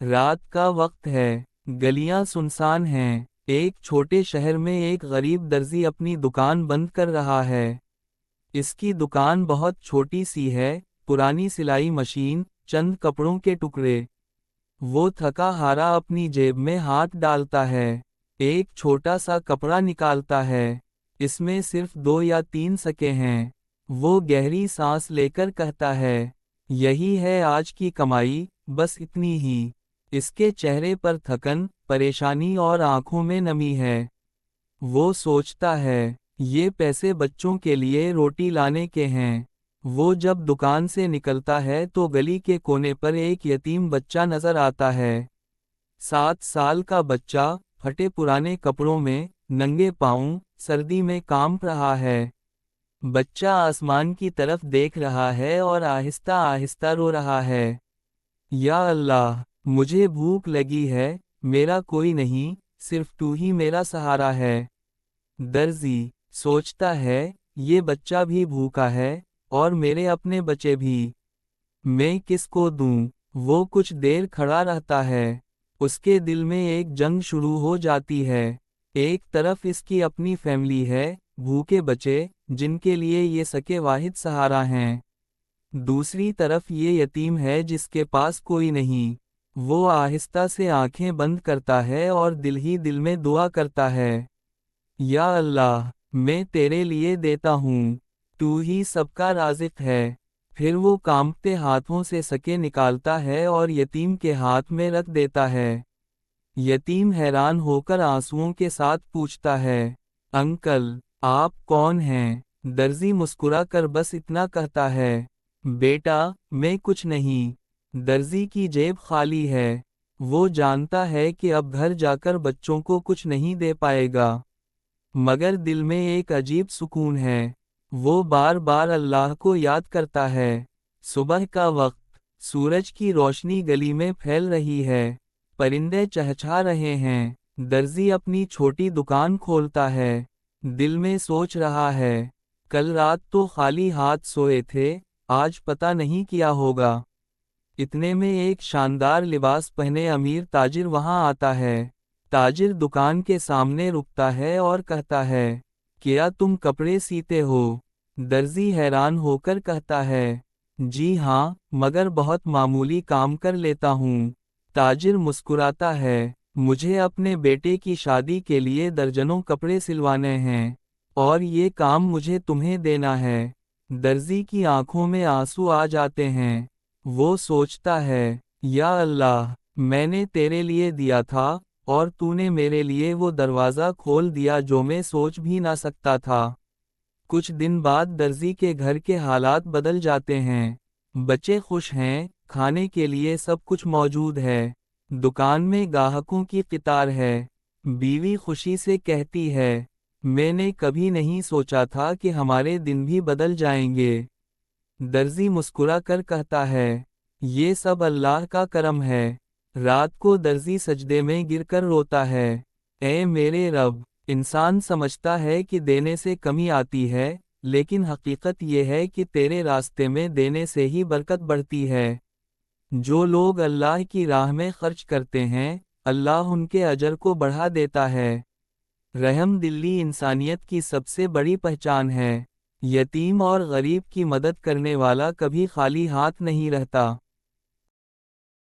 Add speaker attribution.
Speaker 1: رات کا وقت ہے، گلیاں سنسان ہیں۔ ایک چھوٹے شہر میں ایک غریب درزی اپنی دکان بند کر رہا ہے۔ اس کی دکان بہت چھوٹی سی ہے، پرانی سلائی مشین، چند کپڑوں کے ٹکڑے۔ وہ تھکا ہارا اپنی جیب میں ہاتھ ڈالتا ہے، ایک چھوٹا سا کپڑا نکالتا ہے، اس میں صرف 2 یا 3 سکے ہیں۔ وہ گہری سانس لے کر کہتا ہے، یہی ہے آج کی کمائی، بس اتنی ہی۔ اس کے چہرے پر تھکن، پریشانی اور آنکھوں میں نمی ہے۔ وہ سوچتا ہے، یہ پیسے بچوں کے لیے روٹی لانے کے ہیں۔ وہ جب دکان سے نکلتا ہے تو گلی کے کونے پر ایک یتیم بچہ نظر آتا ہے۔ 7 سال کا بچہ، پھٹے پرانے کپڑوں میں، ننگے پاؤں، سردی میں کانپ رہا ہے۔ بچہ آسمان کی طرف دیکھ رہا ہے اور آہستہ آہستہ رو رہا ہے۔ یا اللہ، مجھے بھوک لگی ہے، میرا کوئی نہیں، صرف تو ہی میرا سہارا ہے۔ درزی سوچتا ہے، یہ بچہ بھی بھوکا ہے، اور میرے اپنے بچے بھی۔ میں کس کو دوں؟ وہ کچھ دیر کھڑا رہتا ہے۔ اس کے دل میں ایک جنگ شروع ہو جاتی ہے۔ ایک طرف اس کی اپنی فیملی ہے، بھوکے بچے، جن کے لیے یہ سکے واحد سہارا ہیں۔ دوسری طرف یہ یتیم ہے جس کے پاس کوئی نہیں۔ وہ آہستہ سے آنکھیں بند کرتا ہے اور دل ہی دل میں دعا کرتا ہے، یا اللہ، میں تیرے لیے دیتا ہوں، تو ہی سب کا رازق ہے۔ پھر وہ کانپتے ہاتھوں سے سکے نکالتا ہے اور یتیم کے ہاتھ میں رکھ دیتا ہے۔ یتیم حیران ہو کر آنسوؤں کے ساتھ پوچھتا ہے، انکل، آپ کون ہیں؟ درزی مسکرا کر بس اتنا کہتا ہے، بیٹا، میں کچھ نہیں۔ درزی کی جیب خالی ہے۔ وہ جانتا ہے کہ اب گھر جا کر بچوں کو کچھ نہیں دے پائے گا، مگر دل میں ایک عجیب سکون ہے۔ وہ بار بار اللہ کو یاد کرتا ہے۔ صبح کا وقت، سورج کی روشنی گلی میں پھیل رہی ہے، پرندے چہچہا رہے ہیں۔ درزی اپنی چھوٹی دکان کھولتا ہے، دل میں سوچ رہا ہے، کل رات تو خالی ہاتھ سوئے تھے، آج پتہ نہیں کیا ہوگا۔ اتنے میں ایک شاندار لباس پہنے امیر تاجر وہاں آتا ہے۔ تاجر دکان کے سامنے رکتا ہے اور کہتا ہے، کیا تم کپڑے سیتے ہو؟ درزی حیران ہو کر کہتا ہے، جی ہاں، مگر بہت معمولی کام کر لیتا ہوں۔ تاجر مسکراتا ہے، مجھے اپنے بیٹے کی شادی کے لیے درجنوں کپڑے سلوانے ہیں، اور یہ کام مجھے تمہیں دینا ہے۔ درزی کی آنکھوں میں آنسو آ جاتے ہیں۔ وہ سوچتا ہے، یا اللہ، میں نے تیرے لیے دیا تھا، اور تو نے میرے لیے وہ دروازہ کھول دیا جو میں سوچ بھی نہ سکتا تھا۔ کچھ دن بعد درزی کے گھر کے حالات بدل جاتے ہیں۔ بچے خوش ہیں، کھانے کے لیے سب کچھ موجود ہے، دکان میں گاہکوں کی قطار ہے۔ بیوی خوشی سے کہتی ہے، میں نے کبھی نہیں سوچا تھا کہ ہمارے دن بھی بدل جائیں گے۔ درزی مسکرا کر کہتا ہے، یہ سب اللہ کا کرم ہے۔ رات کو درزی سجدے میں گر کر روتا ہے، اے میرے رب، انسان سمجھتا ہے کہ دینے سے کمی آتی ہے، لیکن حقیقت یہ ہے کہ تیرے راستے میں دینے سے ہی برکت بڑھتی ہے۔ جو لوگ اللہ کی راہ میں خرچ کرتے ہیں، اللہ ان کے اجر کو بڑھا دیتا ہے۔ رحم دلی انسانیت کی سب سے بڑی پہچان ہے۔ یتیم اور غریب کی مدد کرنے والا کبھی خالی ہاتھ نہیں رہتا۔